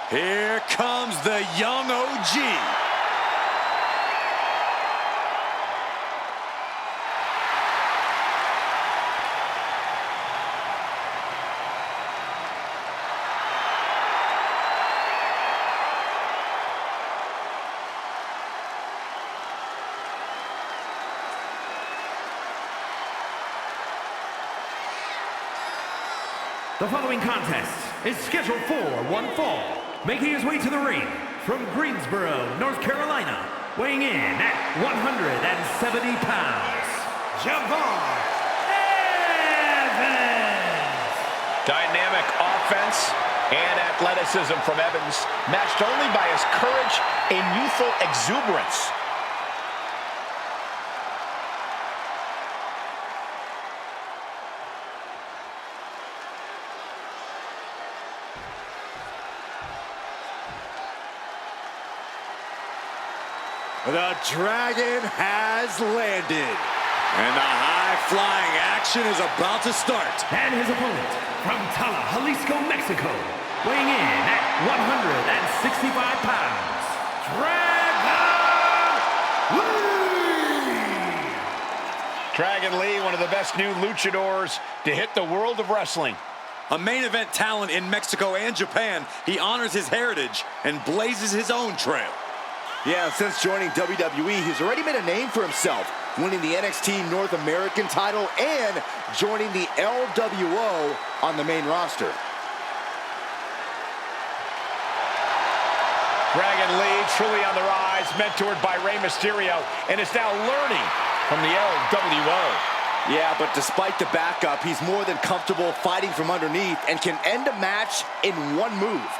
Here comes the young OG. The following contest is scheduled for one fall. Making his way to the ring from Greensboro, North Carolina, weighing in at 170 pounds, Javon Evans. Dynamic offense and athleticism from Evans, matched only by his courage and youthful exuberance. The Dragon has landed, and the high-flying action is about to start. And his opponent from Tala, Jalisco, Mexico, weighing in at 165 pounds, Dragon Lee, one of the best new luchadors to hit the world of wrestling. A main event talent in Mexico and Japan, he honors his heritage and blazes his own trail. Yeah, since joining WWE, he's already made a name for himself, winning the NXT North American title and joining the LWO on the main roster. Dragon Lee, truly on the rise, mentored by Rey Mysterio, and is now learning from the LWO. Yeah, but despite the backup, he's more than comfortable fighting from underneath and can end a match in one move.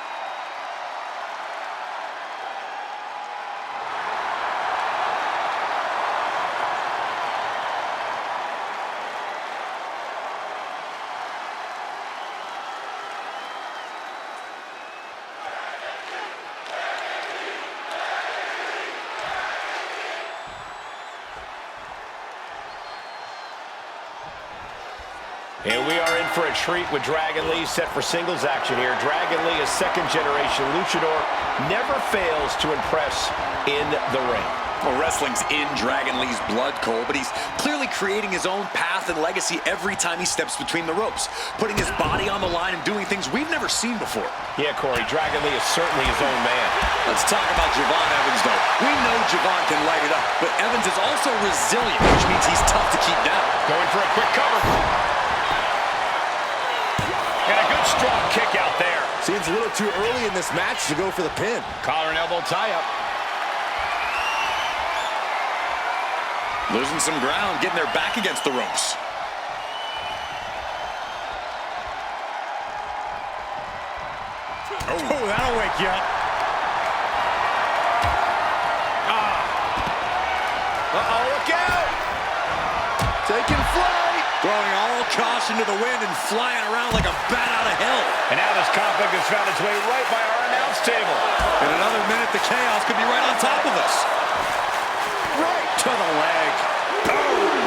And we are in for a treat with Dragon Lee set for singles action here. Dragon Lee, a second-generation luchador, never fails to impress in the ring. Well, wrestling's in Dragon Lee's blood, Cole, but he's clearly creating his own path and legacy every time he steps between the ropes, putting his body on the line and doing things we've never seen before. Yeah, Corey, Dragon Lee is certainly his own man. Let's talk about Javon Evans, though. We know Javon can light it up, but Evans is also resilient, which means he's tough to keep down. Going for a quick cover. And a good strong kick out there. Seems a little too early in this match to go for the pin. Collar and elbow tie-up. Losing some ground, getting their back against the ropes. Oh, that'll wake you up. Uh-oh, look out! Taking flight. Throwing all caution to the wind and flying around like a bat out of hell. And now this conflict has found its way right by our announce table. In another minute, the chaos could be right on top of us. Right to the leg. Boom!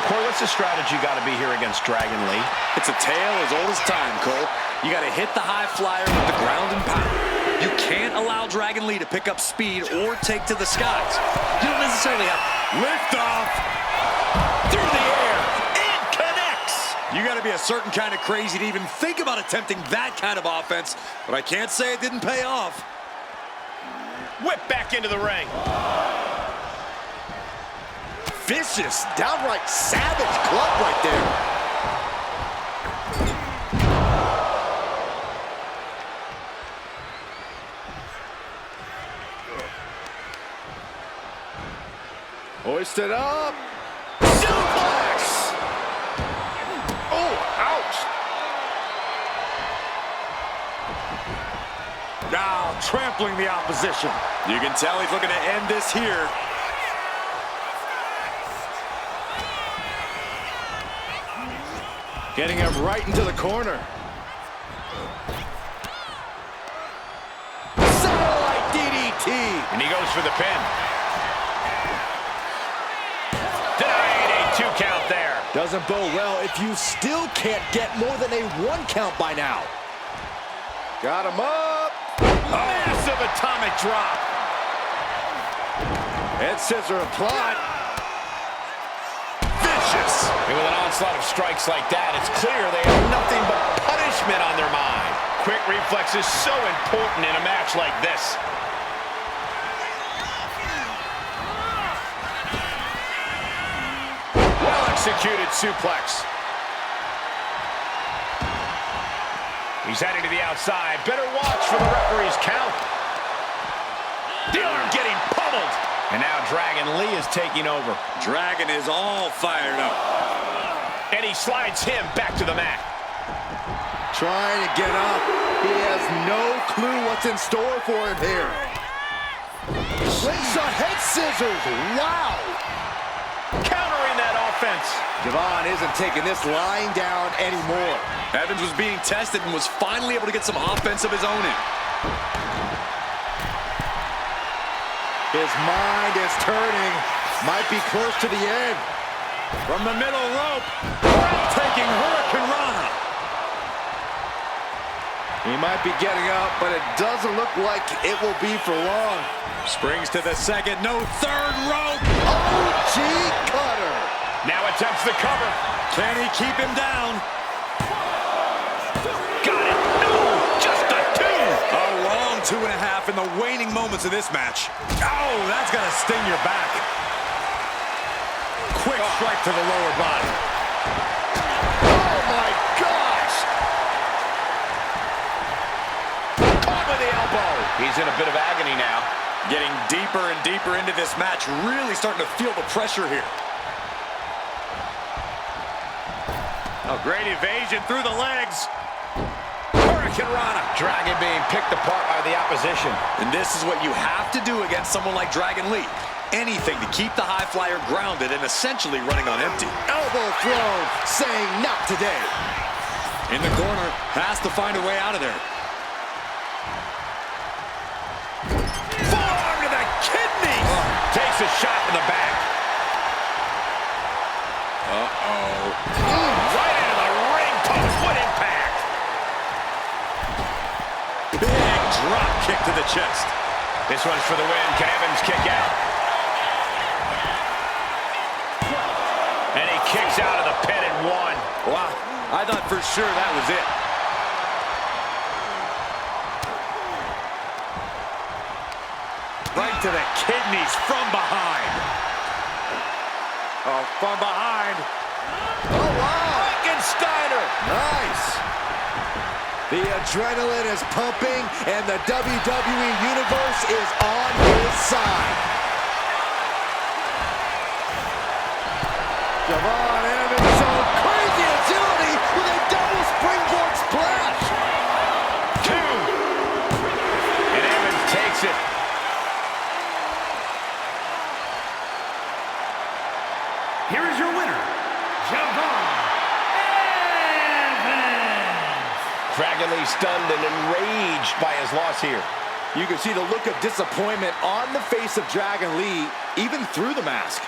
Corey, what's the strategy got to be here against Dragon Lee? It's a tale as old as time, Cole. You got to hit the high flyer with the ground and pound. You can't allow Dragon Lee to pick up speed or take to the skies. You don't necessarily have lift off through the air. It connects. You got to be a certain kind of crazy to even think about attempting that kind of offense, but I can't say it didn't pay off. Whip back into the ring. Vicious, downright savage club right there. Hoisted up. Suplex. Oh, ouch. Now trampling the opposition. You can tell he's looking to end this here. Getting him right into the corner. Satellite DDT. And he goes for the pin. Denied a 2 count there. Doesn't bode well if you still can't get more than a 1 count by now. Got him up. Massive atomic drop. Head scissor applied. Vicious. And with an onslaught of strikes like that, it's clear they have nothing but punishment on their mind. Quick reflex is so important in a match like this. Well-executed suplex. He's heading to the outside. Better watch for the referee's count. The arm getting pummeled. And now Dragon Lee is taking over. Dragon is all fired up. And he slides him back to the mat. Trying to get up. He has no clue what's in store for him here. Slingshot head scissors. Wow. Countering that offense. Devon isn't taking this lying down anymore. Evans was being tested and was finally able to get some offense of his own in. His mind is turning. Might be close to the end. From the middle rope, breathtaking Hurricane Rana. He might be getting up, but it doesn't look like it will be for long. Springs to the second, no third rope. OG cutter. Now attempts the cover. Can he keep him down? Got it. No, just a two. A long 2.5 in the waning moments of this match. Oh, that's gonna sting your back. Quick strike to the lower body. Oh my gosh. Caught with the elbow. He's in a bit of agony now. Getting deeper and deeper into this match, really starting to feel the pressure here. A great evasion through the legs. Hurricane Rana. Dragon being picked apart by the opposition. And this is what you have to do against someone like Dragon Lee. Anything to keep the high flyer grounded and essentially running on empty. Elbow throw, saying not today. In the corner, has to find a way out of there. Forearm to the kidneys. Takes a shot in the back. Uh-oh. Right into the ring post. What impact. Big drop kick to the chest. This one's for the win. Can Evans kick out? And he kicks out of the pin and one. Wow, I thought for sure that was it. Right to the kidneys from behind. Oh, from behind. Oh, wow. Frankensteiner. Nice. The adrenaline is pumping, and the WWE Universe is on his side. Devon Evans showed crazy agility with a double springboard splash. Two. And Evans takes it. Here is your winner, Devon Evans. Dragon Lee stunned and enraged by his loss here. You can see the look of disappointment on the face of Dragon Lee, even through the mask.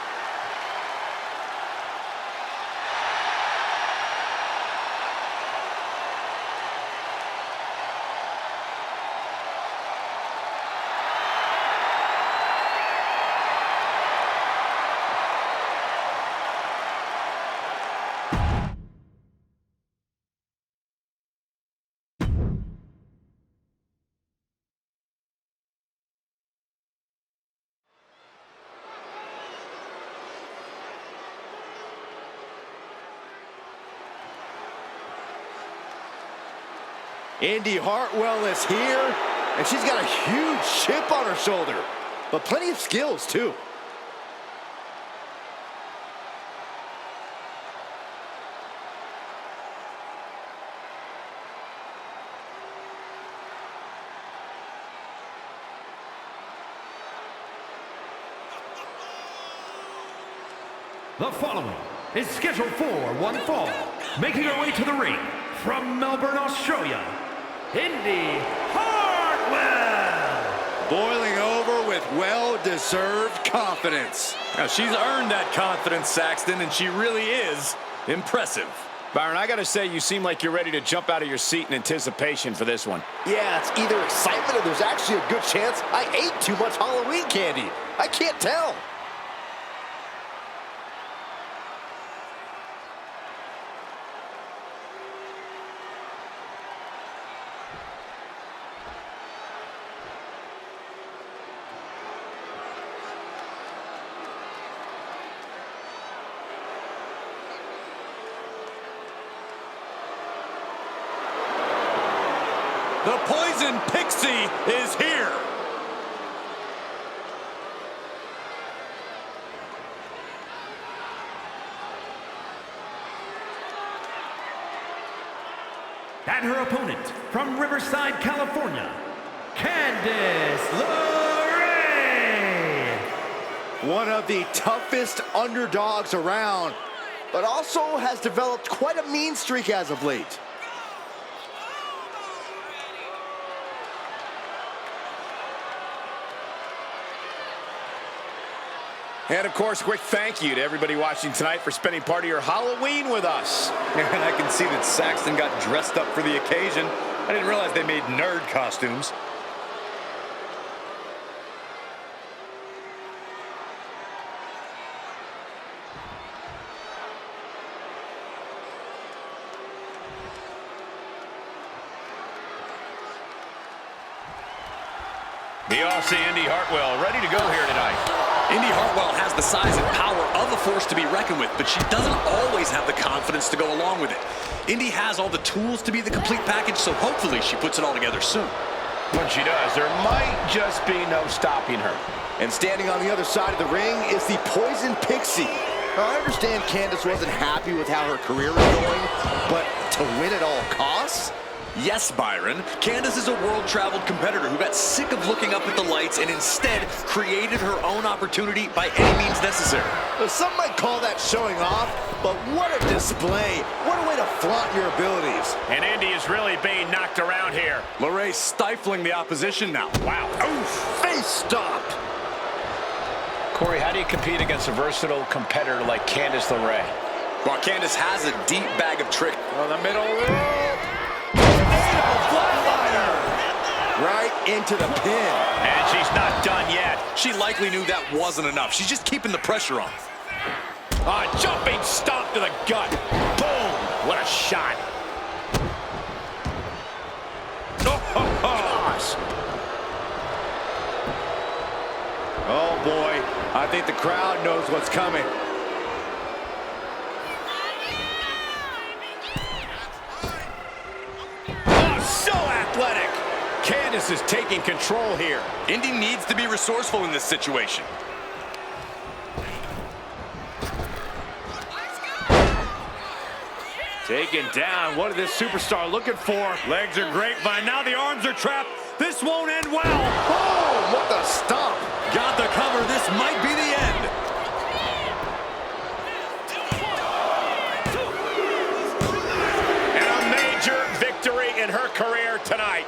Indi Hartwell is here, and she's got a huge chip on her shoulder, but plenty of skills, too. The following is scheduled for one fall, making her way to the ring from Melbourne, Australia, Indi Hartwell. Boiling over with well-deserved confidence. Now, she's earned that confidence, Saxton, and she really is impressive. Byron, I got to say, you seem like you're ready to jump out of your seat in anticipation for this one. Yeah, it's either excitement or there's actually a good chance I ate too much Halloween candy. I can't tell. The Poison Pixie is here. And her opponent from Riverside, California, Candice LeRae. One of the toughest underdogs around, but also has developed quite a mean streak as of late. And, of course, a quick thank you to everybody watching tonight for spending part of your Halloween with us. And I can see that Saxton got dressed up for the occasion. I didn't realize they made nerd costumes. We all see Indi Hartwell ready to go here tonight. Indi Hartwell has the size and power of a force to be reckoned with, but she doesn't always have the confidence to go along with it. Indi has all the tools to be the complete package, so hopefully she puts it all together soon. When she does, there might just be no stopping her. And standing on the other side of the ring is the Poison Pixie. Now, I understand Candice wasn't happy with how her career is going, but to win at all costs? Yes, Byron. Candice is a world-traveled competitor who got sick of looking up at the lights and instead created her own opportunity by any means necessary. Well, some might call that showing off, but what a display. What a way to flaunt your abilities. And Indi is really being knocked around here. LeRae stifling the opposition now. Wow. Oof, face stop. Corey, how do you compete against a versatile competitor like Candice LeRae? Well, Candice has a deep bag of tricks. On the middle rope. Right into the pin. And she's not done yet. She likely knew that wasn't enough. She's just keeping the pressure on. A jumping stomp to the gut. Boom. What a shot. Gosh. Oh, boy. I think the crowd knows what's coming. Oh, so athletic. Candice is taking control here. Indi needs to be resourceful in this situation. Taken down. What is this superstar looking for? Legs are grapevine. Now the arms are trapped. This won't end well. Oh, what the stomp. Got the cover. This might be the end. And a major victory in her career tonight.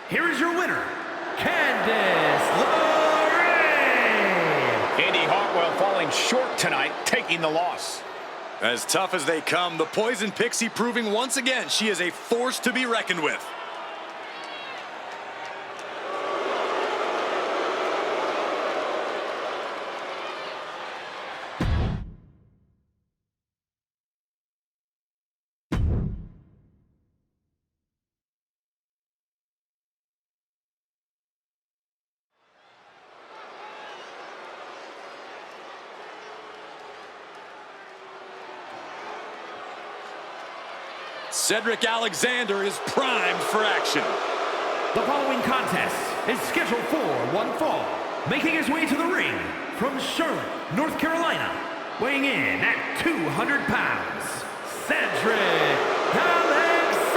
Here is your winner, Candice LeRae. Indi Hartwell falling short tonight, taking the loss. As tough as they come, the Poison Pixie proving once again she is a force to be reckoned with. Cedric Alexander is primed for action. The following contest is scheduled for one fall. Making his way to the ring from Charlotte, North Carolina, weighing in at 200 pounds, Cedric Alexander.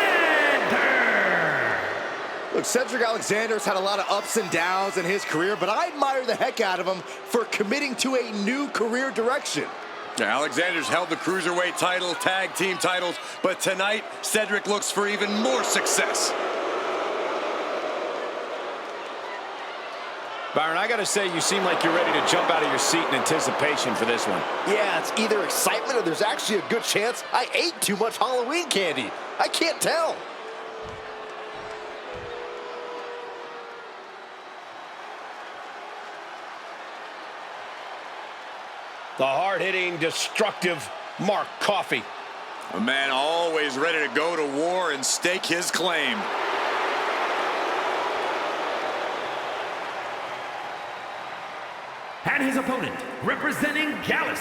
Look, Cedric Alexander's had a lot of ups and downs in his career, but I admire the heck out of him for committing to a new career direction. Yeah, Alexander's held the Cruiserweight title, tag team titles, but tonight, Cedric looks for even more success. Byron, I got to say, you seem like you're ready to jump out of your seat in anticipation for this one. Yeah, it's either excitement or there's actually a good chance I ate too much Halloween candy. I can't tell. The hard-hitting, destructive Mark Coffey. A man always ready to go to war and stake his claim. And his opponent, representing Gallus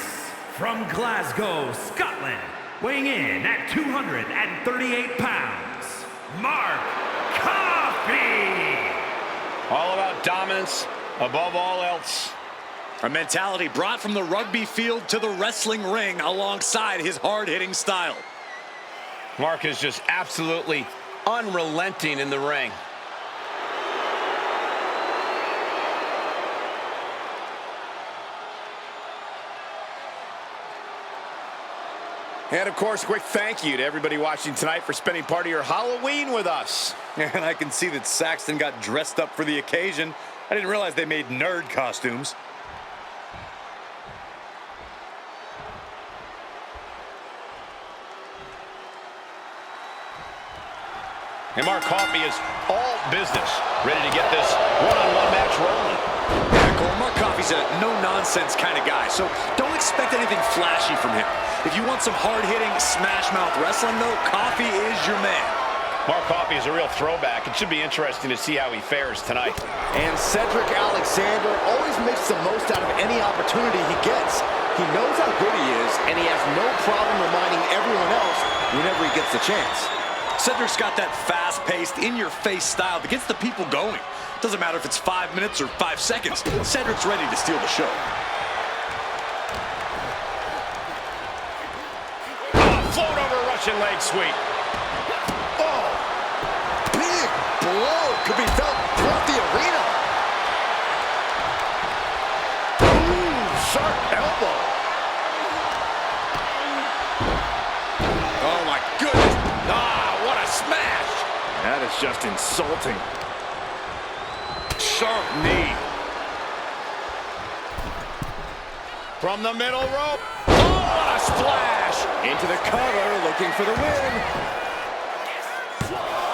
from Glasgow, Scotland, weighing in at 238 pounds, Mark Coffey. All about dominance, above all else. A mentality brought from the rugby field to the wrestling ring alongside his hard-hitting style. Mark is just absolutely unrelenting in the ring. And, of course, a quick thank you to everybody watching tonight for spending part of your Halloween with us. And I can see that Saxton got dressed up for the occasion. I didn't realize they made nerd costumes. And Mark Coffey is all business, ready to get this one-on-one match rolling. Yeah, Cole, Mark Coffey's a no-nonsense kind of guy, so don't expect anything flashy from him. If you want some hard-hitting, smash-mouth wrestling, though, Coffey is your man. Mark Coffey is a real throwback. It should be interesting to see how he fares tonight. And Cedric Alexander always makes the most out of any opportunity he gets. He knows how good he is, and he has no problem reminding everyone else whenever he gets the chance. Cedric's got that fast-paced, in-your-face style that gets the people going. Doesn't matter if it's 5 minutes or 5 seconds. Cedric's ready to steal the show. Float over Russian leg sweep. Oh, big blow could be felt throughout the arena. Ooh, sharp elbow. Oh, my goodness. What a smash! That is just insulting. Sharp knee. From the middle rope. Oh, what a splash! Into the cover, looking for the win.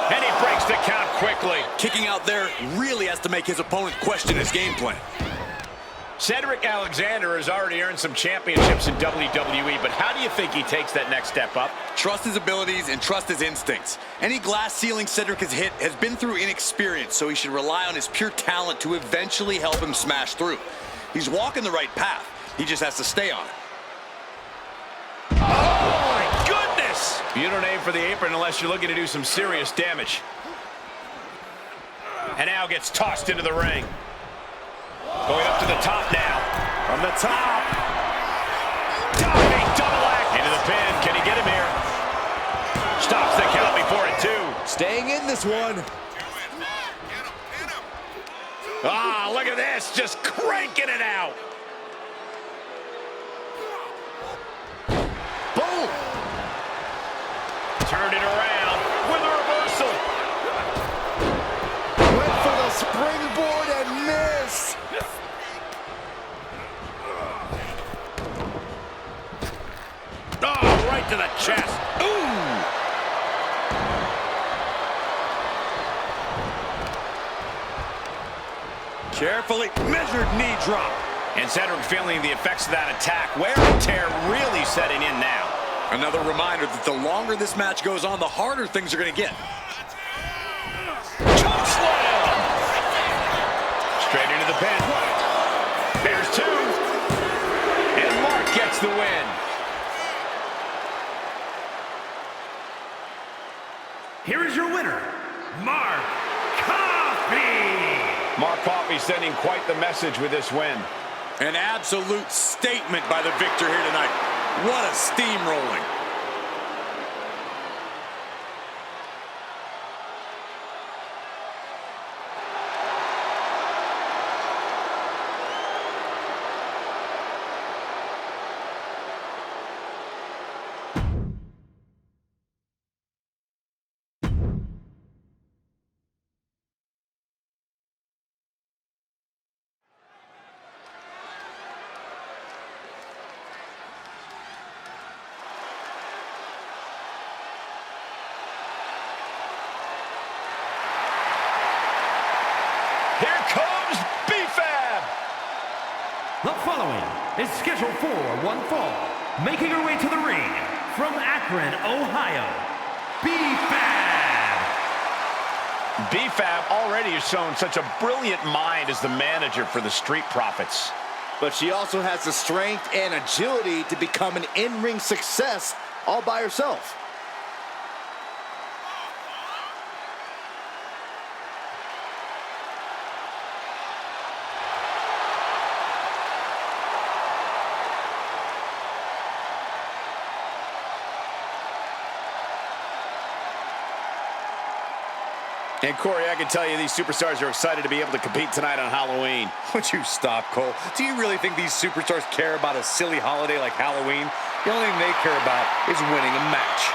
And he breaks the count quickly. Kicking out there really has to make his opponent question his game plan. Cedric Alexander has already earned some championships in WWE, but how do you think he takes that next step up? Trust his abilities and trust his instincts. Any glass ceiling Cedric has hit has been through inexperience, so he should rely on his pure talent to eventually help him smash through. He's walking the right path. He just has to stay on it. Oh, my goodness! You don't aim for the apron unless you're looking to do some serious damage. And now gets tossed into the ring. Going up to the top now. From the top. Diving double axe. Into the pin. Can he get him here? Stops the count before it, too. Staying in this one. Ah, look at this. Just cranking it out. Boom. Turned it around with a reversal. Went for the springboard and missed. Oh, right to the chest. Ooh. Carefully measured knee drop. And Cedric feeling the effects of that attack. Wear and tear really setting in now. Another reminder that the longer this match goes on, the harder things are going to get. Choke slam! Straight into the pin. There's two. And Mark gets the win. Here is your winner, Mark Coffey. Mark Coffey sending quite the message with this win. An absolute statement by the victor here tonight. What a steamrolling. The following is scheduled for one fall, making her way to the ring from Akron, Ohio, B-Fab. B-Fab already has shown such a brilliant mind as the manager for the Street Profits. But she also has the strength and agility to become an in-ring success all by herself. And Corey, I can tell you these superstars are excited to be able to compete tonight on Halloween. Would you stop, Cole? Do you really think these superstars care about a silly holiday like Halloween? The only thing they care about is winning a match.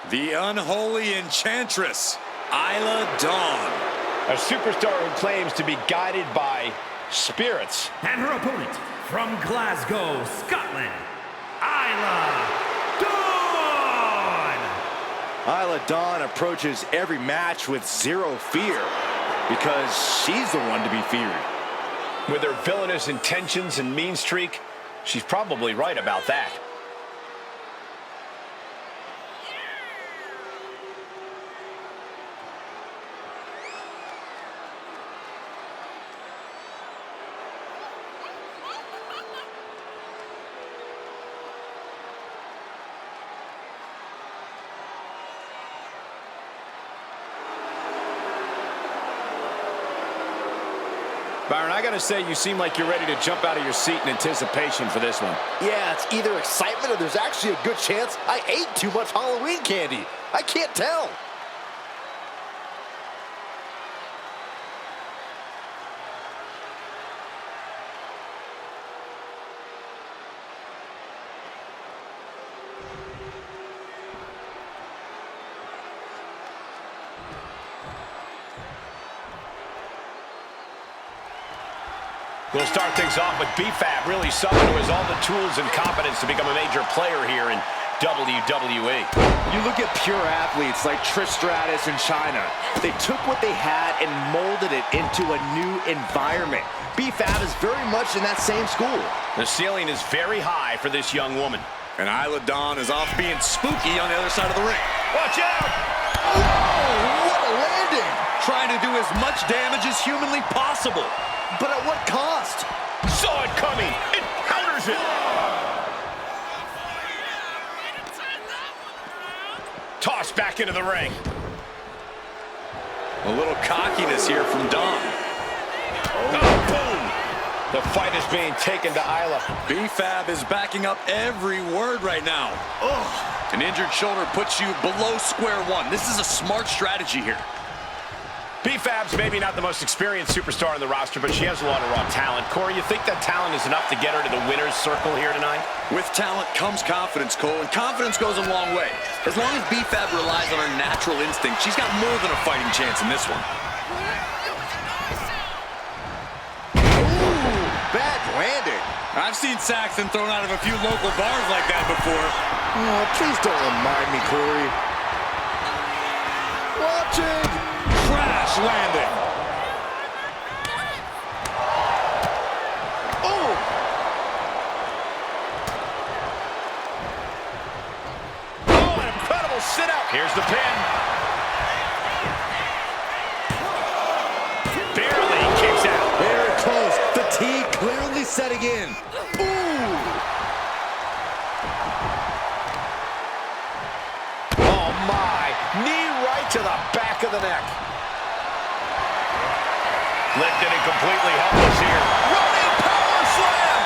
The unholy enchantress, Isla Dawn. A superstar who claims to be guided by spirits. And her opponent from Glasgow, Scotland, Isla Dawn. Isla Dawn approaches every match with zero fear because she's the one to be feared. With her villainous intentions and mean streak, she's probably right about that. Byron, I gotta say, you seem like you're ready to jump out of your seat in anticipation for this one. Yeah, it's either excitement or there's actually a good chance I ate too much Halloween candy. I can't tell. We'll start things off with B-Fab, really someone who has all the tools and competence to become a major player here in WWE. You look at pure athletes like Trish Stratus and Chyna. They took what they had and molded it into a new environment. B-Fab is very much in that same school. The ceiling is very high for this young woman. And Isla Dawn is off being spooky on the other side of the ring. Watch out! Oh, what a landing! Trying to do as much damage as humanly possible. But at what cost? Saw it coming. It counters it. Tossed back into the ring. A little cockiness here from Dawn. Oh, boom. The fight is being taken to Isla. B-Fab is backing up every word right now. Ugh. An injured shoulder puts you below square one. This is a smart strategy here. B-Fab's maybe not the most experienced superstar on the roster, but she has a lot of raw talent. Corey, you think that talent is enough to get her to the winner's circle here tonight? With talent comes confidence, Cole, and confidence goes a long way. As long as B-Fab relies on her natural instinct, she's got more than a fighting chance in this one. Ooh, bad landing. I've seen Saxon thrown out of a few local bars like that before. Oh, please don't remind me, Corey. Watching. Crash landing. Oh! Oh, an incredible sit-out. Here's the pin. Barely kicks out. Very close. Fatigue clearly setting in. Ooh! Oh, my. Knee right to the back of the neck. Lifted and completely helpless here. Running power slam!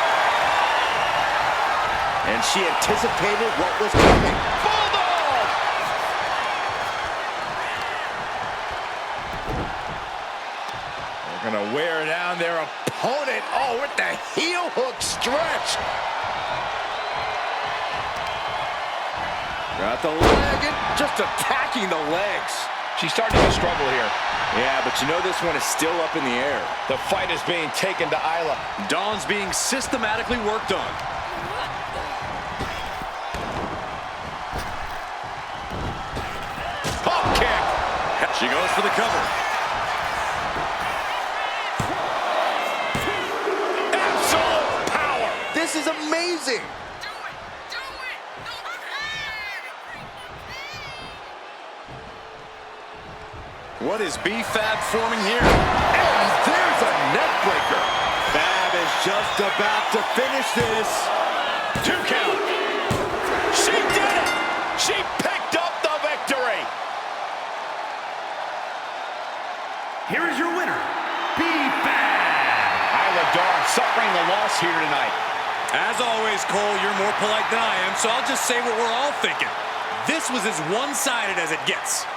And she anticipated what was coming. Bulldog! They're gonna wear down their opponent. Oh, with the heel hook stretch. Got the leg and just attacking the legs. She's starting to struggle here. Yeah, but you know this one is still up in the air. The fight is being taken to Isla. Dawn's being systematically worked on. Pop kick. She goes for the cover. Absolute power. This is amazing. What is B-Fab forming here? And there's a neck breaker. Fab is just about to finish this. 2 count. She did it. She picked up the victory. Here is your winner, B-Fab. Isla Dawn suffering the loss here tonight. As always, Cole, you're more polite than I am, so I'll just say what we're all thinking. This was as one-sided as it gets.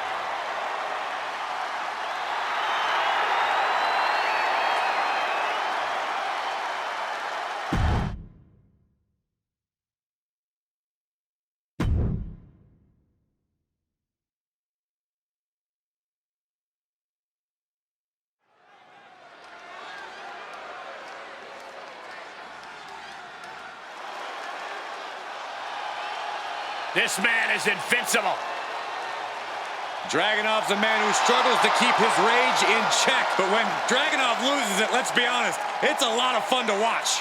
This man is invincible. Dragunov's a man who struggles to keep his rage in check, but when Dragunov loses it, let's be honest, it's a lot of fun to watch.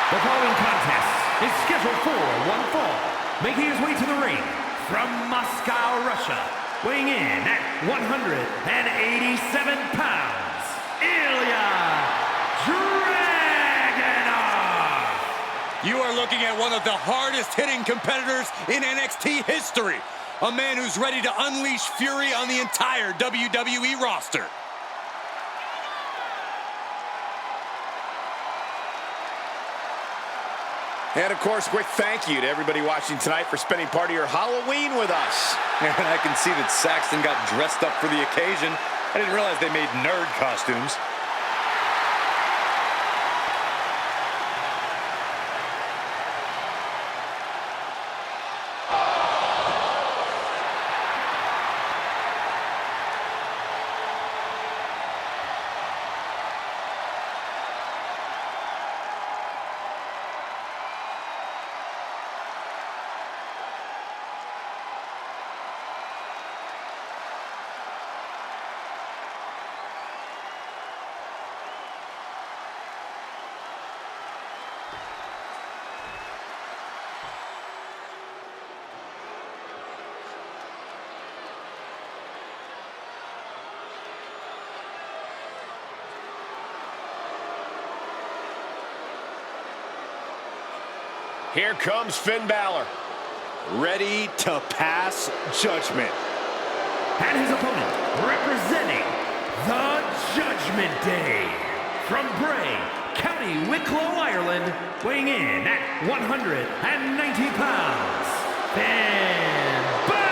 The following contest is scheduled for one fall, making his way to the ring from Moscow, Russia, weighing in at 187 pounds, Ilja Dragunov. You are looking at one of the hardest-hitting competitors in NXT history. A man who's ready to unleash fury on the entire WWE roster. And, of course, quick thank you to everybody watching tonight for spending part of your Halloween with us. And I can see that Saxton got dressed up for the occasion. I didn't realize they made nerd costumes. Here comes Finn Balor. Ready to pass judgment. And his opponent, representing the Judgment Day, from Bray, County Wicklow, Ireland, weighing in at 190 pounds, Finn Balor!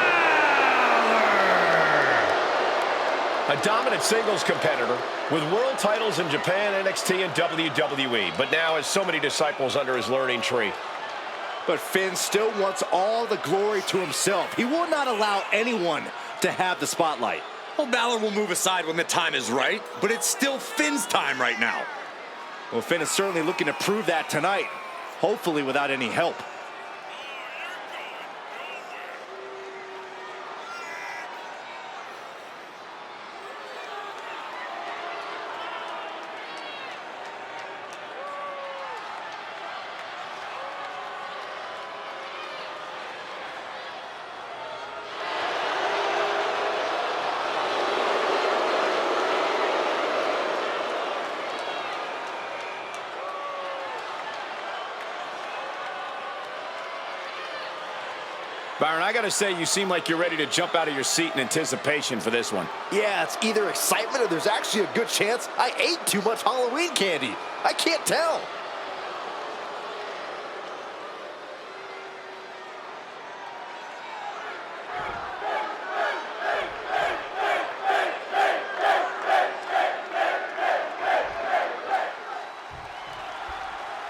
A dominant singles competitor with world titles in Japan, NXT, and WWE, but now has so many disciples under his learning tree. But Finn still wants all the glory to himself. He will not allow anyone to have the spotlight. Well, Balor will move aside when the time is right, but it's still Finn's time right now. Well, Finn is certainly looking to prove that tonight, hopefully without any help. Byron, I got to say, you seem like you're ready to jump out of your seat in anticipation for this one. Yeah, it's either excitement or there's actually a good chance I ate too much Halloween candy. I can't tell.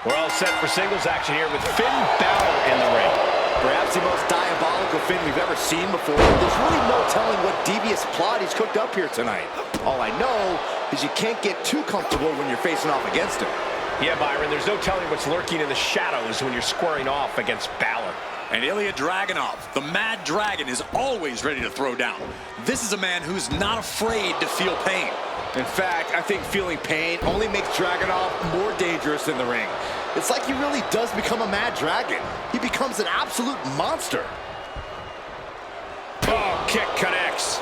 We're all set for singles action here with Finn Balor in the ring. Perhaps the most diabolical Finn we've ever seen before. There's really no telling what devious plot he's cooked up here tonight. All I know is you can't get too comfortable when you're facing off against him. Yeah, Byron, there's no telling what's lurking in the shadows when you're squaring off against Balor. And Ilja Dragunov, the Mad Dragon, is always ready to throw down. This is a man who's not afraid to feel pain. In fact, I think feeling pain only makes Dragunov more dangerous in the ring. It's like he really does become a mad dragon. He becomes an absolute monster. Oh, kick connects.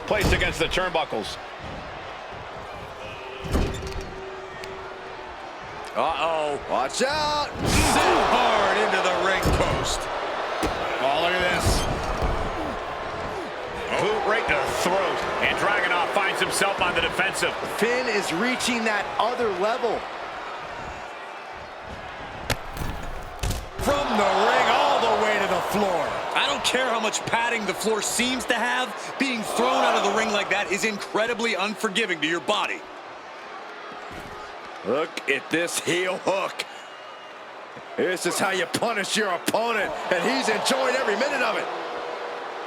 Placed against the turnbuckles. Uh-oh. Watch out. Sit hard into the ring post. Oh, look at this. Boot right to the throat. And Dragunov finds himself on the defensive. Finn is reaching that other level. From the ring all the way to the floor. I don't care how much padding the floor seems to have. Being thrown out of the ring like that is incredibly unforgiving to your body. Look at this heel hook. This is how you punish your opponent, and he's enjoying every minute of it.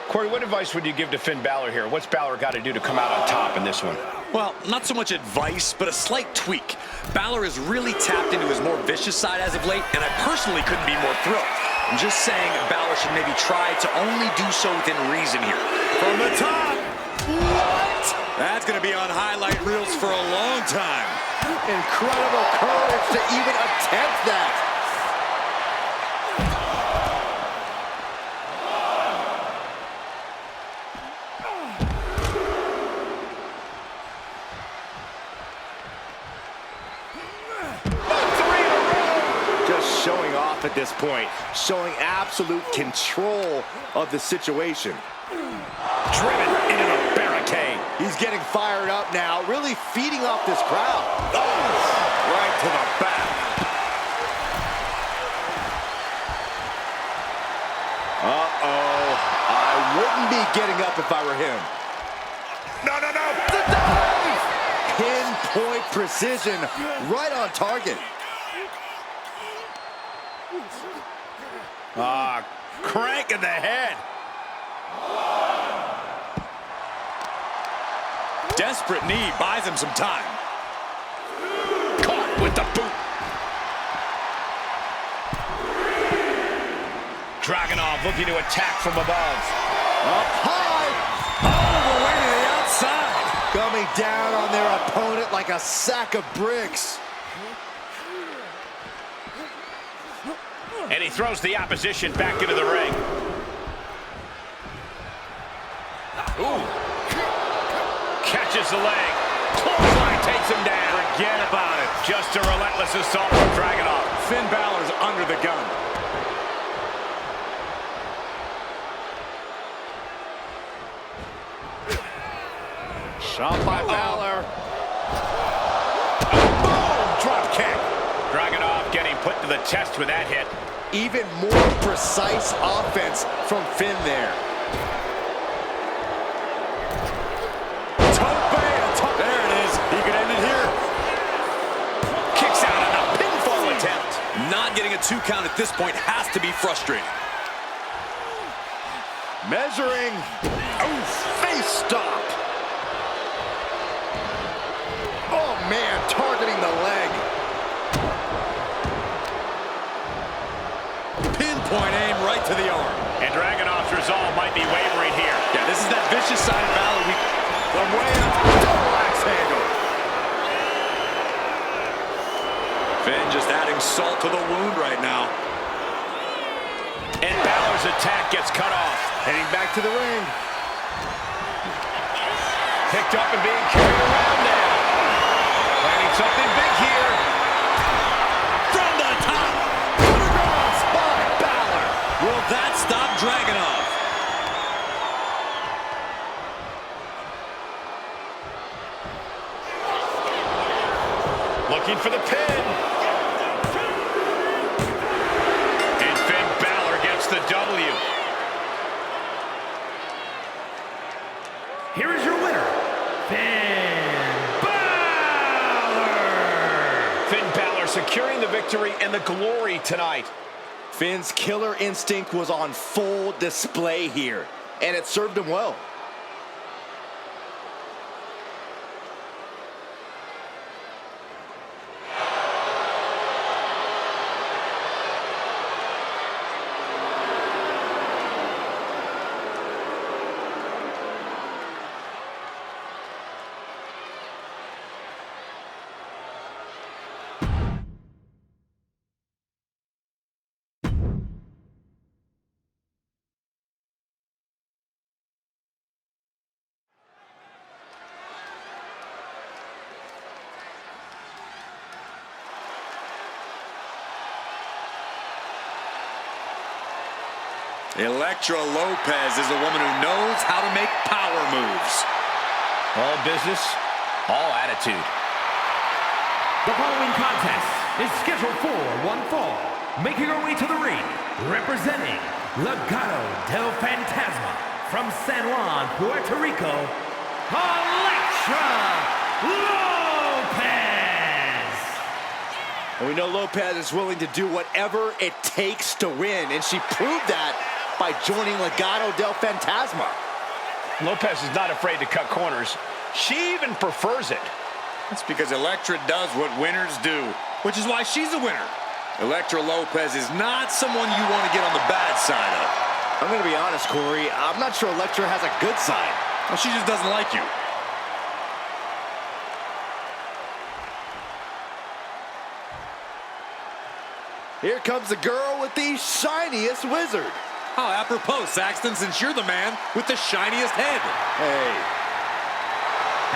Corey, what advice would you give to Finn Balor here? What's Balor got to do to come out on top in this one? Well, not so much advice, but a slight tweak. Balor has really tapped into his more vicious side as of late, and I personally couldn't be more thrilled. I'm just saying Balor should maybe try to only do so within reason here. From the top. What? That's going to be on highlight reels for a long time. Incredible courage to even attempt that. Showing off at this point, showing absolute control of the situation. Driven into the barricade. He's getting fired up now, really feeding off this crowd. Oh, right to the back. Uh-oh. I wouldn't be getting up if I were him. No, no, no. The dive! Pinpoint precision, right on target. Crank in the head. Desperate knee buys him some time. Caught with the boot. Dragunov looking to attack from above. Up high. All the way to the outside. Coming down on their opponent like a sack of bricks. And he throws the opposition back into the ring. Ooh. Catches the leg. Clothesline takes him down. Forget about it. Just a relentless assault from Dragunov. Finn Balor's under the gun. Shot by Balor. Boom! Drop kick. Dragunov getting put to the test with that hit. Even more precise offense from Finn there. There it is. He could end it here. Kicks out on a pinfall attempt. Not getting a 2 count at this point has to be frustrating. Measuring. Oh, face stop. Oh, man, targeting the leg. Pinpoint aim right to the arm. And Dragunov's resolve might be wavering here. Yeah, this is that vicious side of Balor. From way up, double axe handle. Finn just adding salt to the wound right now. And Balor's attack gets cut off. Heading back to the ring. Picked up and being carried around now. Planning something big here. From the top. Cross by Balor. Will that stop Dragunov? Looking for the pin. And Finn Balor gets the W. Here is your winner, Finn Balor. victory and the glory tonight. Finn's killer instinct was on full display here, and it served him well. Elektra Lopez is a woman who knows how to make power moves. All business, all attitude. The following contest is scheduled for one fall. Making her way to the ring, representing Legado del Fantasma from San Juan, Puerto Rico, Elektra Lopez! And we know Lopez is willing to do whatever it takes to win, and she proved that by joining Legado del Fantasma. Lopez is not afraid to cut corners. She even prefers it. That's because Elektra does what winners do, which is why she's a winner. Elektra Lopez is not someone you want to get on the bad side of. I'm going to be honest, Corey. I'm not sure Elektra has a good side. Well, she just doesn't like you. Here comes the girl with the shiniest wizard. How apropos, Saxton, since you're the man with the shiniest head. Hey.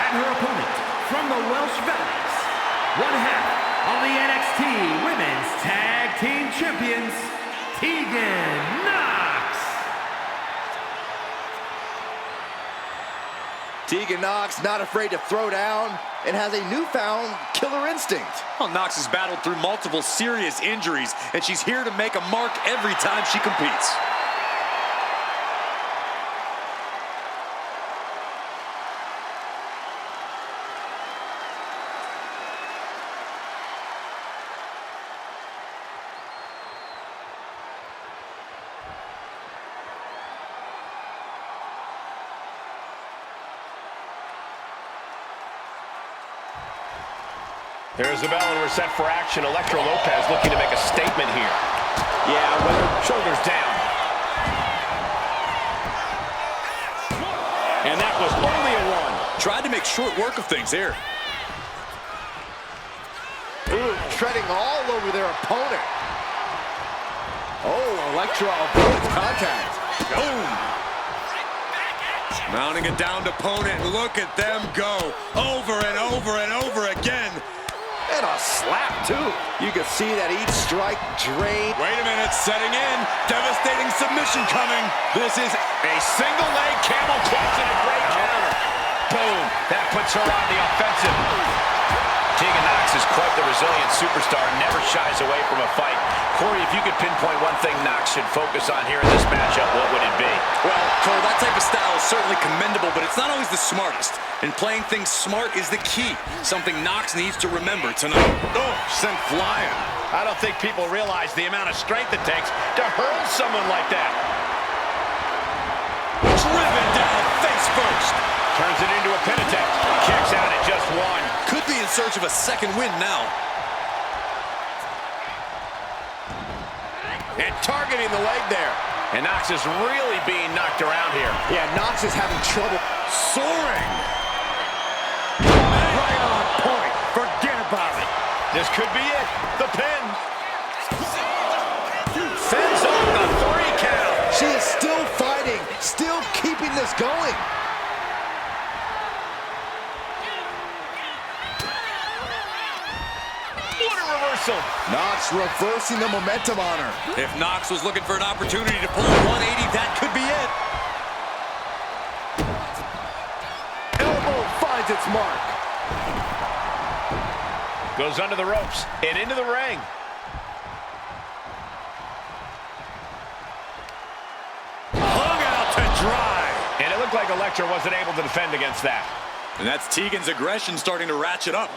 And her opponent from the Welsh Valleys, one half of the NXT Women's Tag Team Champions, Tegan Knox. Tegan Knox not afraid to throw down and has a newfound killer instinct. Well, Knox has battled through multiple serious injuries, and she's here to make a mark every time she competes. There's the bell and we're set for action. Elektra Lopez looking to make a statement here. Yeah, whether Shoulders down. And that was only a one. Tried to make short work of things here. ooh, treading all over their opponent. Oh, Elektra avoids contact. Boom. Mounting a downed opponent. Look at them go. Over and over and over again. And a slap, too. You can see that each strike drained. Wait a minute, setting in. Devastating submission coming. This is a single leg camel clutch and a great counter. Boom. That puts her on the offensive. Tegan Knox is quite the resilient superstar, never shies away from a fight. Corey, if you could pinpoint one thing Knox should focus on here in this matchup, what would it be? Well, Cole, that type of style is certainly commendable, but it's not always the smartest. And playing things smart is the key. Something Knox needs to remember tonight. Oh, sent flying. I don't think people realize the amount of strength it takes to hurl someone like that. Driven down face first. Turns it into a pin attempt. Kicks out at just one. Could be in search of a second win now. And targeting the leg there. And Knox is really being knocked around here. Yeah, Knox is having trouble. Soaring. Right on point. Forget about it. This could be it. The pin. Fends off the 3 count. She is still fighting, still keeping this going. What a reversal. Knox reversing the momentum on her. If Knox was looking for an opportunity to pull a 180, that could be it. Elbow finds its mark. Goes under the ropes and into the ring. Hung out to dry. And it looked like Elektra wasn't able to defend against that. And that's Tegan's aggression starting to ratchet up.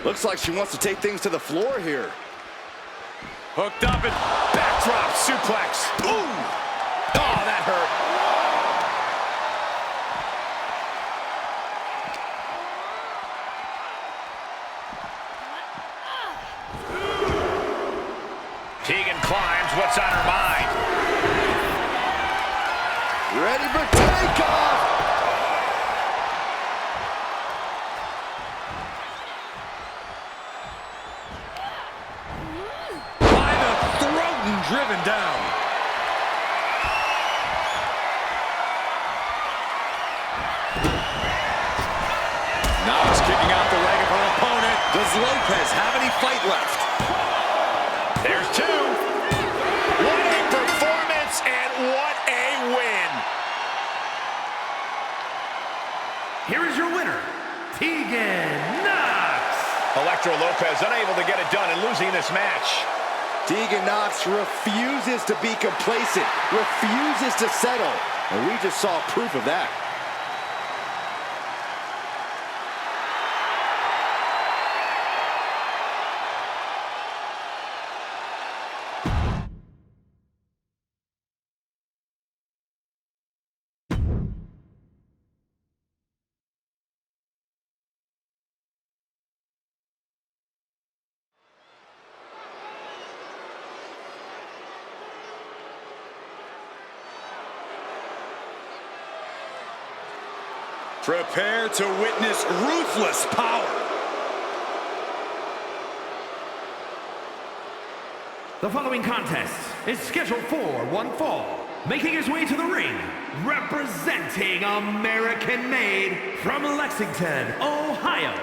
Looks like she wants to take things to the floor here. Hooked up and backdrop suplex. Ooh! Oh, that hurt. Tegan climbs. What's on her mind? Ready for takeoff! By the throat and driven down. Knox kicking out the leg of her opponent. Does Lopez have any fight left? There's two. What a performance and what a win. Here is your winner, Tegan Knox. Elektra Lopez unable to get it done and losing this match. Tegan Knox refuses to be complacent, refuses to settle. And we just saw proof of that. Prepare to witness ruthless power. The following contest is scheduled for one fall. Making his way to the ring, representing American-made from Lexington, Ohio.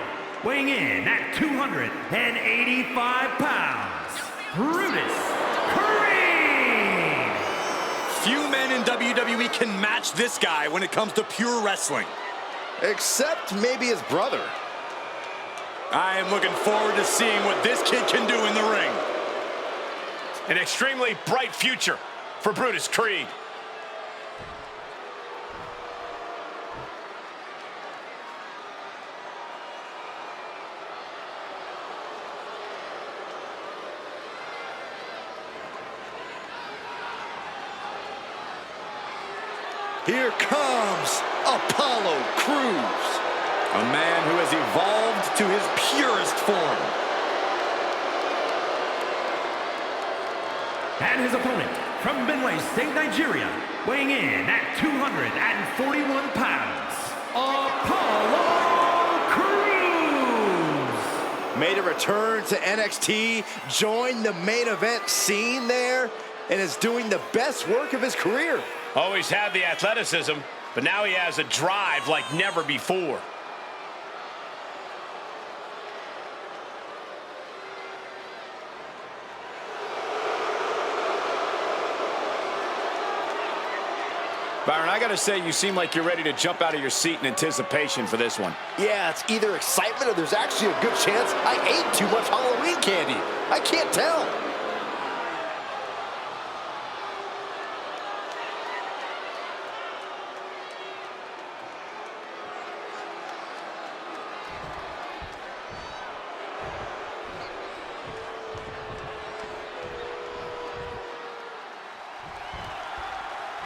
Weighing in at 285 pounds, Brutus. Few men in WWE can match this guy when it comes to pure wrestling. Except maybe his brother. I am looking forward to seeing what this kid can do in the ring. An extremely bright future for Brutus Creed. Here comes Apollo Crews. A man who has evolved to his purest form. And his opponent from Benue State, Nigeria, weighing in at 241 pounds, Apollo Crews. Made a return to NXT, joined the main event scene there, and is doing the best work of his career. Always had the athleticism, but now he has a drive like never before. Byron, I gotta say, you seem like you're ready to jump out of your seat in anticipation for this one. Yeah, it's either excitement or there's actually a good chance I ate too much Halloween candy. I can't tell.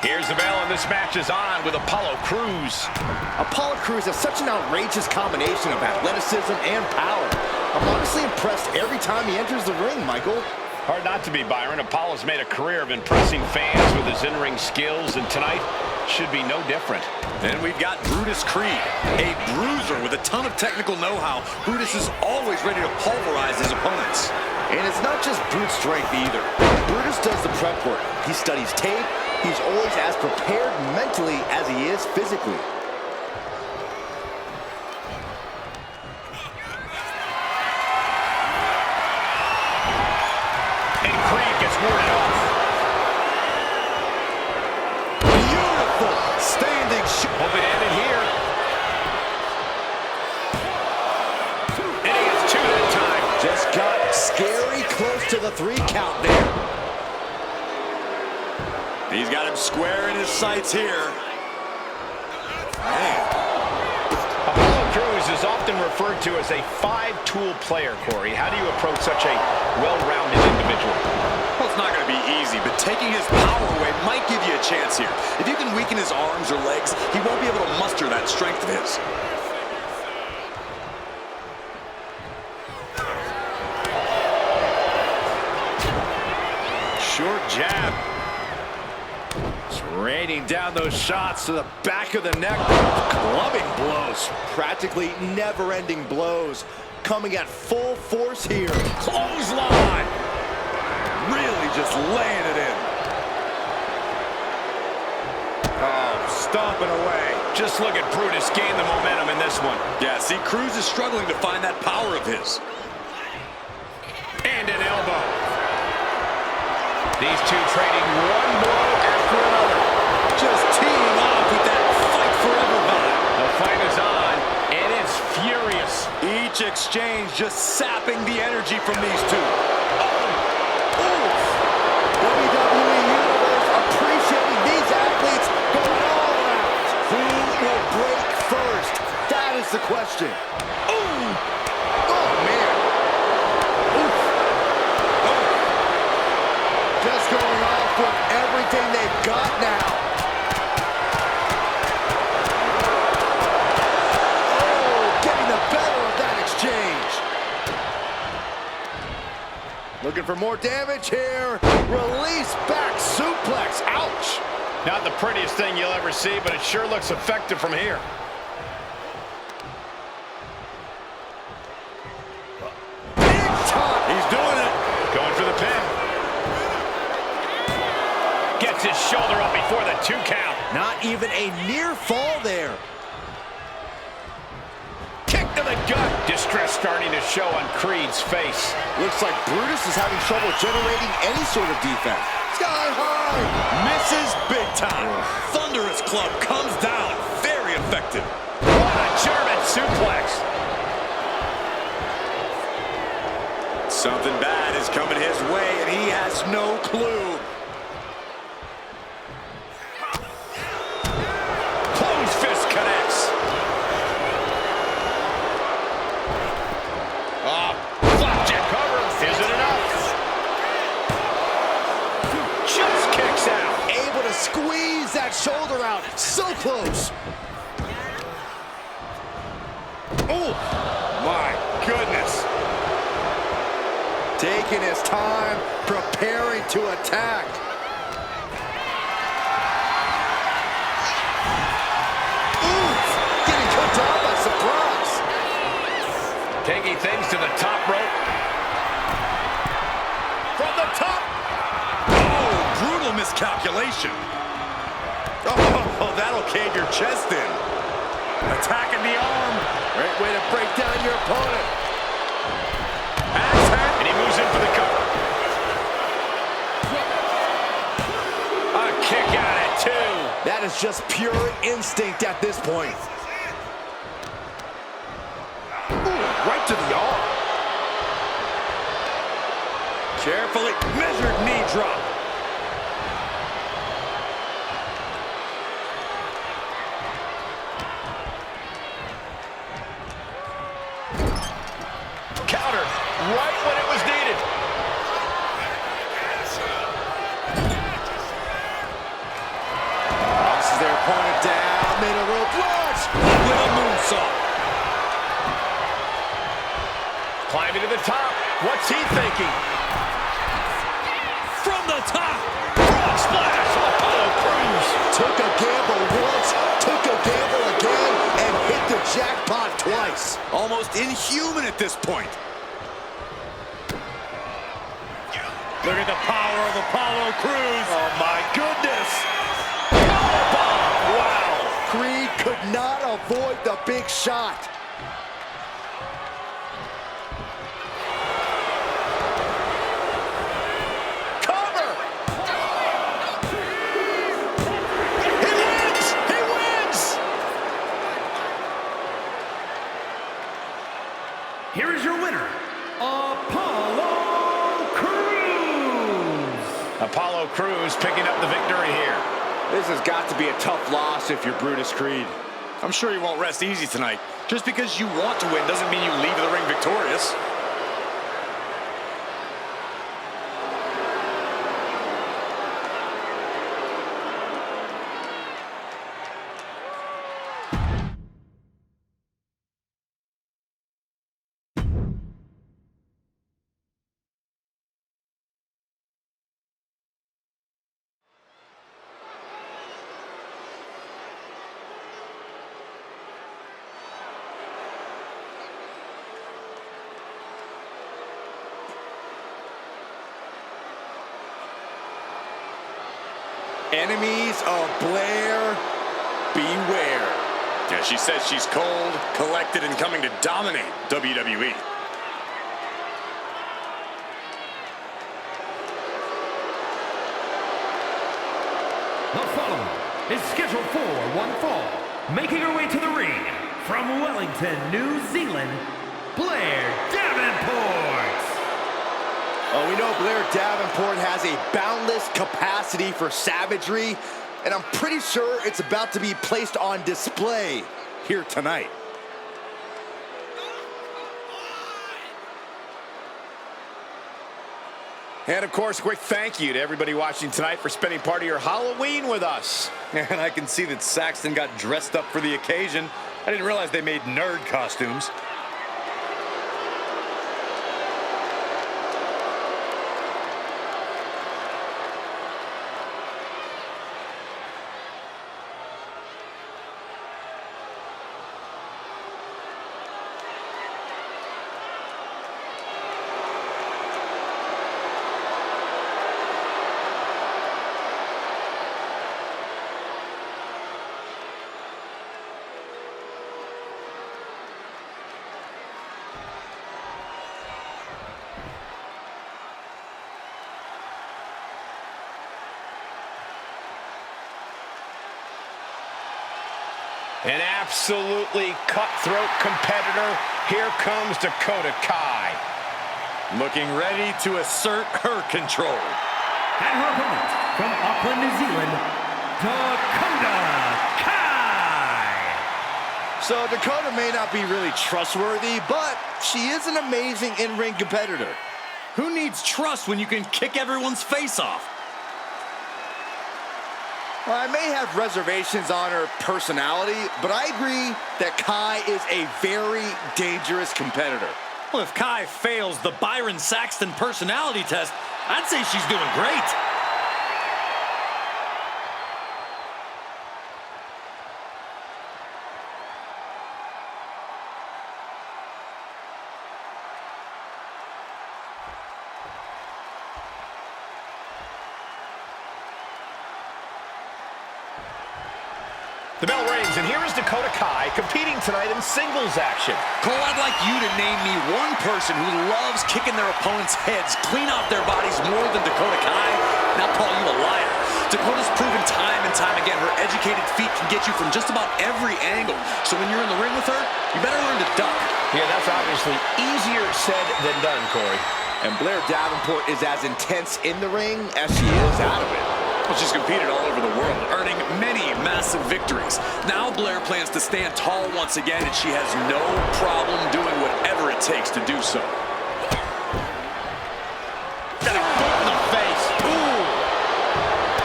Here's the bell, and this match is on with Apollo Crews. Apollo Crews has such an outrageous combination of athleticism and power. I'm honestly impressed every time he enters the ring, Michael. Hard not to be, Byron. Apollo's made a career of impressing fans with his in-ring skills, and tonight should be no different. And we've got Brutus Creed, a bruiser with a ton of technical know-how. Brutus is always ready to pulverize his opponents. And it's not just brute strength either. Brutus does the prep work. He studies tape. He's always as prepared mentally as he is physically. And Creed gets warded off. Beautiful standing shot. Hope it ended here. And he gets two that time. Just got scary close to the 3 count there. He's got him square in his sights here. Man. Apollo Crews is is often referred to as a five-tool player, Corey. How do you approach such a well-rounded individual? Well, it's not going to be easy, but taking his power away might give you a chance here. If you can weaken his arms or legs, he won't be able to muster that strength of his. Short jab. Just raining down those shots to the back of the neck. Clubbing blows. Practically never-ending blows coming at full force here. Clothesline! Really just laying it in. Oh, stomping away. Just look at Brutus gain the momentum in this one. Yeah, see, Cruz is struggling to find that power of his. And an elbow. These two trading one blow after another. Just teeing off with that fight forever vibe. The fight is on, and it's furious. Each exchange just sapping the energy from these two. WWE Universe appreciating these athletes going all out. Who will break first? That is the question. Ooh! Oh, man. Oof. Oh. Just going off with everything they've got now. Oh, getting the better of that exchange. Looking for more damage here. Release back suplex. Ouch. Not the prettiest thing you'll ever see, but it sure looks effective from here. Big time. He's doing it. Going for the pin. Gets his shoulder up before the 2 count. Not even a near fall there. Kick to the gut. Distress starting to show on Creed's face. Looks like Brutus is having trouble generating any sort of defense. Sky high. Misses big time. Thunderous club comes down. Very effective. What a German suplex. Something bad is coming his way, and he has no clue. Closed fist connects. Flapjack cover. Is it enough? Just kicks out. Able to squeeze that shoulder out. So close. Oh, my goodness. Taking his time, preparing to attack. Oof! Getting cut down by surprise. Taking things to the top rope. From the top. Oh, brutal miscalculation. Oh, that'll cave your chest in. Attacking the arm. Great way to break down your opponent. And he moves in for the cover. A kick out at 2. That is just pure instinct at this point. Ooh, right to the arm. Carefully measured knee drop. Counter right when it was needed. Tosses their opponent down, made a rope launch With a moonsault. Climbing to the top. What's he thinking? From the top. Frog splash. Apollo Crews. Took a gamble once, took a gamble again, and hit the jackpot twice. Almost inhuman at this point. Look at the power of Apollo Crews. Oh my goodness! Wow. Creed could not avoid the big shot. Cover! He wins! He wins! Here is your winner, Apollo Crews. Apollo Crews picking up the victory here. This has got to be a tough loss if you're Brutus Creed. I'm sure he won't rest easy tonight. Just because you want to win doesn't mean you leave the ring victorious. Enemies of Blair, beware. Yeah, she says she's cold, collected, and coming to dominate WWE. The following is scheduled for one fall. Making her way to the ring from Wellington, New Zealand, Blair Davenport. Oh, we know Blair Davenport has a boundless capacity for savagery, and I'm pretty sure it's about to be placed on display here tonight. And of course, a quick thank you to everybody watching tonight for spending part of your Halloween with us. And I can see that Saxton got dressed up for the occasion. I didn't realize they made nerd costumes. An absolutely cutthroat competitor. Here comes Dakota Kai. Looking ready to assert her control. And her opponent from Auckland, New Zealand, Dakota Kai. So Dakota may not be really trustworthy, but she is an amazing in-ring competitor. Who needs trust when you can kick everyone's face off? Well, I may have reservations on her personality, but I agree that Kai is a very dangerous competitor. Well, if Kai fails the Byron Saxton personality test, I'd say she's doing great. The bell rings, and here is Dakota Kai competing tonight in singles action. Cole, I'd like you to name me one person who loves kicking their opponents' heads clean off their bodies more than Dakota Kai, and I'll call you a liar. Dakota's proven time and time again her educated feet can get you from just about every angle. So when you're in the ring with her, you better learn to duck. Yeah, that's obviously easier said than done, Corey. And Blair Davenport is as intense in the ring as she is out of it. Well, she's competed all over the world, earning many massive victories. Now Blair plans to stand tall once again, and she has no problem doing whatever it takes to do so. Got a boot in the face. Ooh.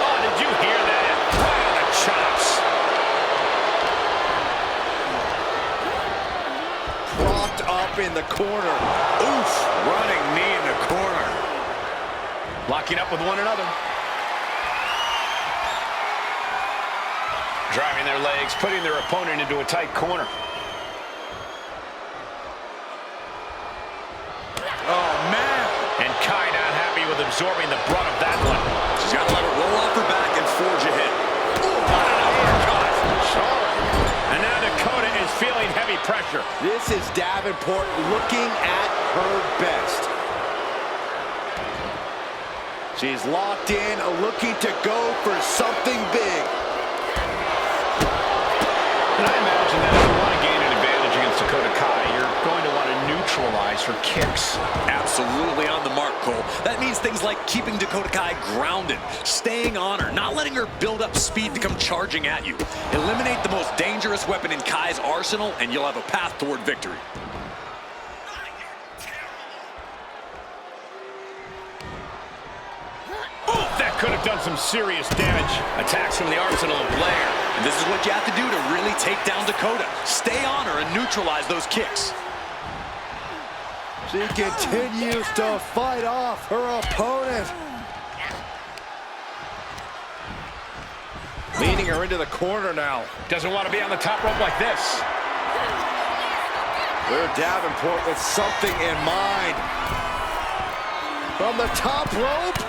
Oh, did you hear that? Right on the chops. Propped up in the corner. Oof, running knee in the corner. Locking up with one another. Driving their legs, putting their opponent into a tight corner. Oh, man. And Kai not happy with absorbing the brunt of that one. She's got to let it roll off her back and forge ahead. Ooh, what an uppercut. And now Dakota is feeling heavy pressure. This is Davenport looking at her best. She's locked in, looking to go for something big. And I imagine that if you want to gain an advantage against Dakota Kai, you're going to want to neutralize her kicks. Absolutely on the mark, Cole. That means things like keeping Dakota Kai grounded, staying on her, not letting her build up speed to come charging at you. Eliminate the most dangerous weapon in Kai's arsenal, and you'll have a path toward victory. That could have done some serious damage. Attacks from the arsenal of Blair. And this is what you have to do to really take down Dakota. Stay on her and neutralize those kicks. She continues to fight off her opponent. Leading her into the corner now. Doesn't want to be on the top rope like this. Blair Davenport with something in mind. From the top rope.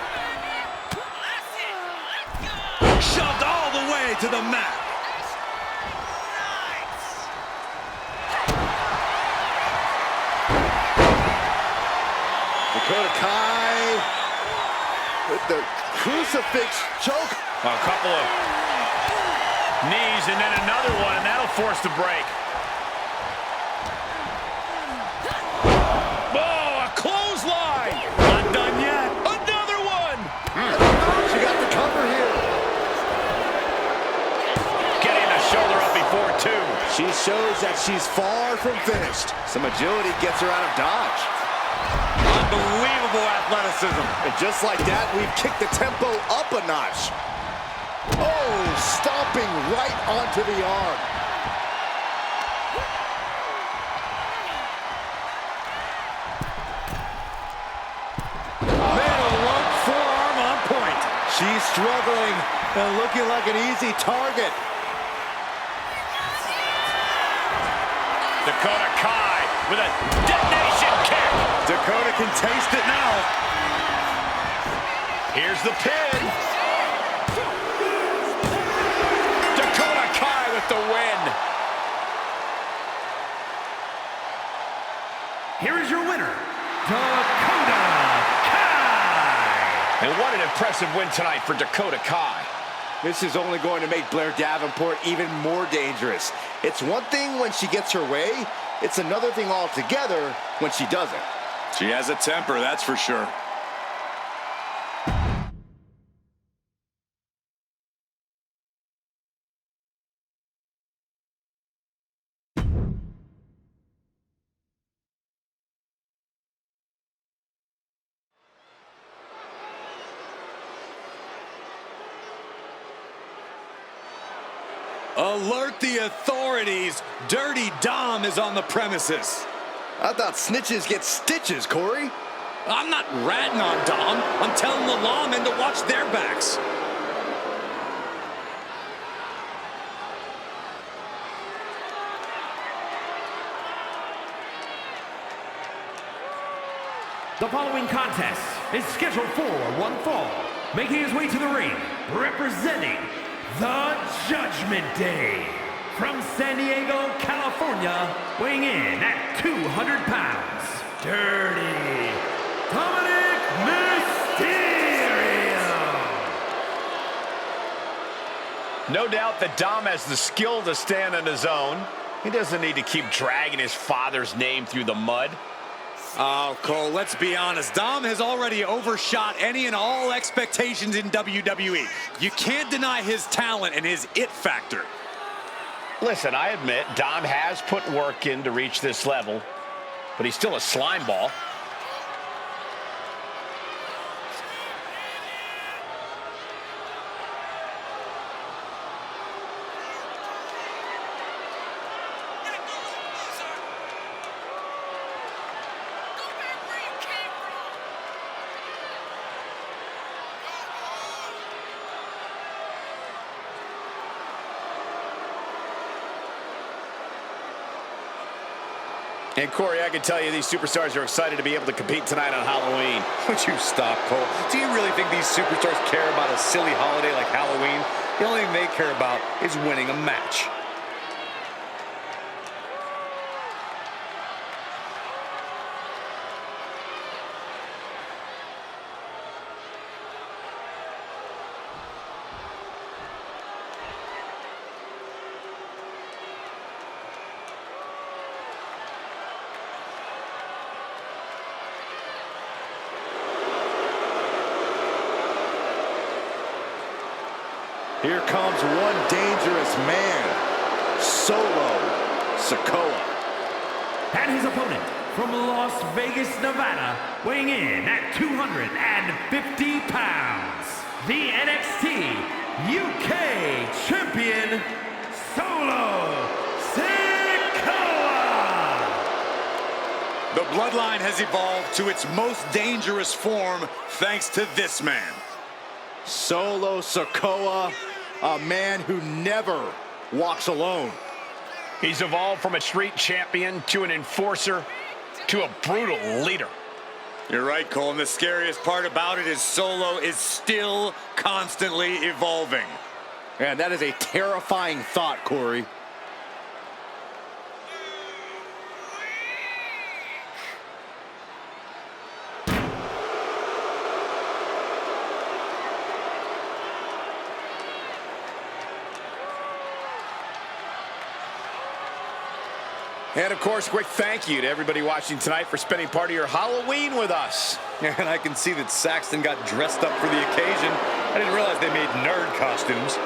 Shoved all the way to the mat. Dakota Kai with the crucifix choke. A couple of knees and then another one, and that'll force the break. Oh, a clothesline! Not done yet. Another one! She got the cover here. Getting the shoulder up before two. She shows that she's far from finished. Some agility gets her out of dodge. Unbelievable athleticism. And just like that, we've kicked the tempo up a notch. Oh, stomping right onto the arm. Man, a lump forearm on point. She's struggling and looking like an easy target. Dakota Kai with a detonation kick. Dakota can taste it now. Here's the pin. Dakota Kai with the win. Here is your winner, Dakota Kai. And what an impressive win tonight for Dakota Kai. This is only going to make Blair Davenport even more dangerous. It's one thing when she gets her way. It's another thing altogether when she doesn't. She has a temper, that's for sure. Alert the authorities. Dirty Dom is on the premises. I thought snitches get stitches, Corey. I'm not ratting on Dom. I'm telling the lawmen to watch their backs. The following contest is scheduled for one fall. Making his way to the ring, representing the Judgment Day. From San Diego, California, weighing in at 200 pounds, Dirty Dominik Mysterio. No doubt that Dom has the skill to stand on his own. He doesn't need to keep dragging his father's name through the mud. Oh, Cole, let's be honest. Dom has already overshot any and all expectations in WWE. You can't deny his talent and his it factor. Listen, I admit, Dom has put work in to reach this level, but he's still a slime ball. And Corey, I can tell you these superstars are excited to be able to compete tonight on Halloween. Would you stop, Cole? Do you really think these superstars care about a silly holiday like Halloween? The only thing they care about is winning a match. Here comes one dangerous man, Solo Sikoa. And his opponent from Las Vegas, Nevada, weighing in at 250 pounds, the NXT UK Champion, Solo Sikoa. The bloodline has evolved to its most dangerous form thanks to this man. Solo Sikoa, a man who never walks alone. He's evolved from a street champion to an enforcer to a brutal leader. You're right, Cole, and the scariest part about it is Solo is still constantly evolving. And that is a terrifying thought, Corey. And, of course, a quick thank you to everybody watching tonight for spending part of your Halloween with us. And I can see that Saxton got dressed up for the occasion. I didn't realize they made nerd costumes.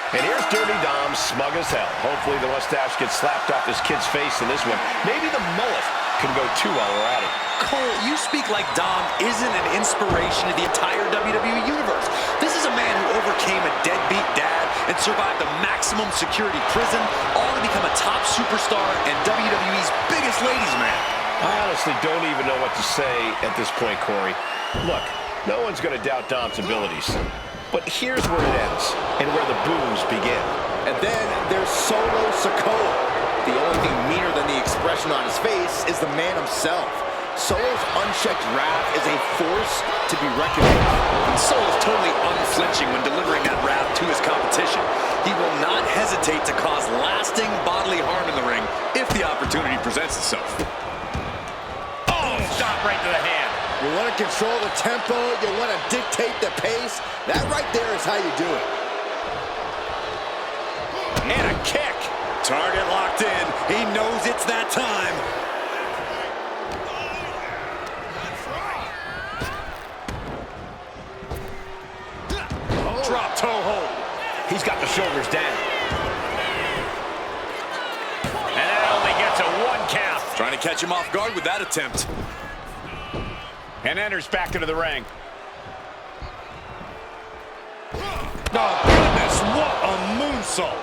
And here's Dirty Dom, smug as hell. Hopefully the mustache gets slapped off his kid's face in this one. Maybe the mullet can go too while we're at it. Cole, you speak like Dom isn't an inspiration to the entire WWE Universe. This is a man who overcame a deadbeat dad and survived a maximum security prison, all to become a top superstar and WWE's biggest ladies' man. I honestly don't even know what to say at this point, Corey. Look, no one's going to doubt Dom's abilities. But here's where it ends, and where the boos begin. And then there's Solo Sikoa. The only thing meaner than the expression on his face is the man himself. Solo's unchecked wrath is a force to be reckoned with. And Solo's totally unflinching when delivering that wrath to his competition. He will not hesitate to cause lasting bodily harm in the ring if the opportunity presents itself. Oh, stop right to the hand. You want to control the tempo, you want to dictate the pace. That right there is how you do it. And a kick. Target locked in. He knows it's that time. Oh. Drop toe hold. He's got the shoulders down. And that only gets a 1 count. Trying to catch him off guard with that attempt. And enters back into the ring. Oh, goodness, what a moonsault.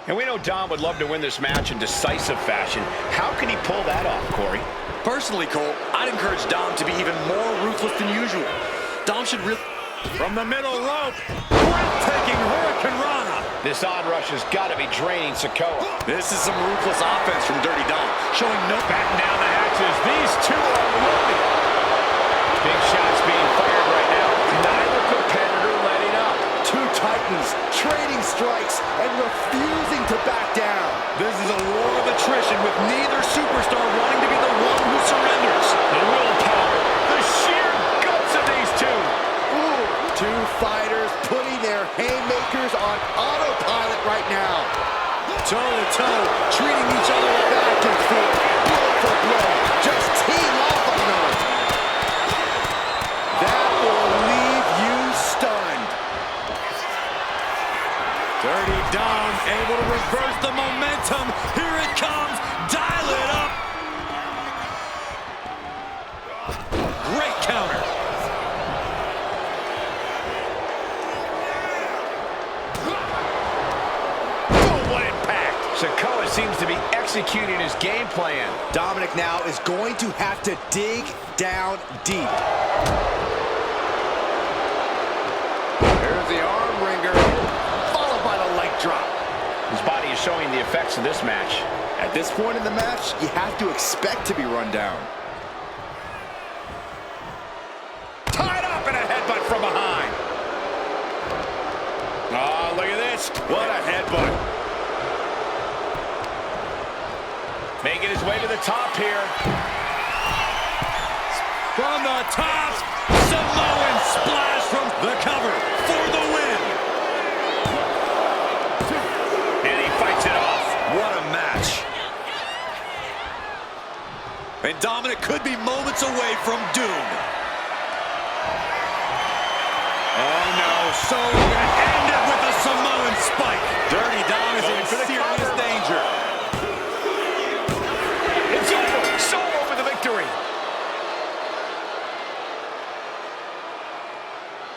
And we know Dom would love to win this match in decisive fashion. How can he pull that off, Corey? Personally, Cole, I'd encourage Dom to be even more ruthless than usual. Dom should really... From the middle rope, breathtaking Hurricane Rana. This onrush has got to be draining Sikoa. This is some ruthless offense from Dirty Dom, showing no... Batten down the hatches. These two are loaded. Big shots being fired right now. Neither competitor letting up. Two titans trading strikes and refusing to back down. This is a war of attrition with neither superstar wanting to be the one who surrenders. The willpower, the sheer guts of these two. Ooh, two fighters putting their haymakers on autopilot right now. Toe-to-toe, treating each other Back and forth, blow for blow, just team off on another. That will leave you stunned. Dirty Dom able to reverse the momentum. Here it comes. Dial it up. Great counter. Oh, what impact. Sikoa seems to be executing his game plan. Dominik now is going to have to dig down deep. There's the arm wringer, followed by the leg drop. His body is showing the effects of this match. At this point in the match, you have to expect to be run down. Tied up and a headbutt from behind. Oh, look at this. goes. What a headbutt. Making his way to the top here. From the top, Samoan splash from the cover for the win. And he fights it off. What a match. And Dominik could be moments away from doom. Oh no, so we're gonna end it with a Samoan spike. Dirty Dom is in serious danger. It's over. Solo for the victory.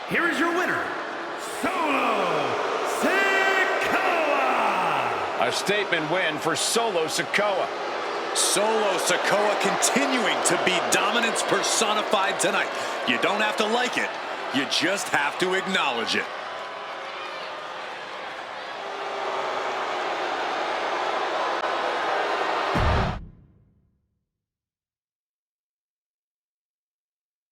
Here is your winner, Solo Sikoa. A statement win for Solo Sikoa. Solo Sikoa continuing to be dominance personified tonight. You don't have to like it, you just have to acknowledge it.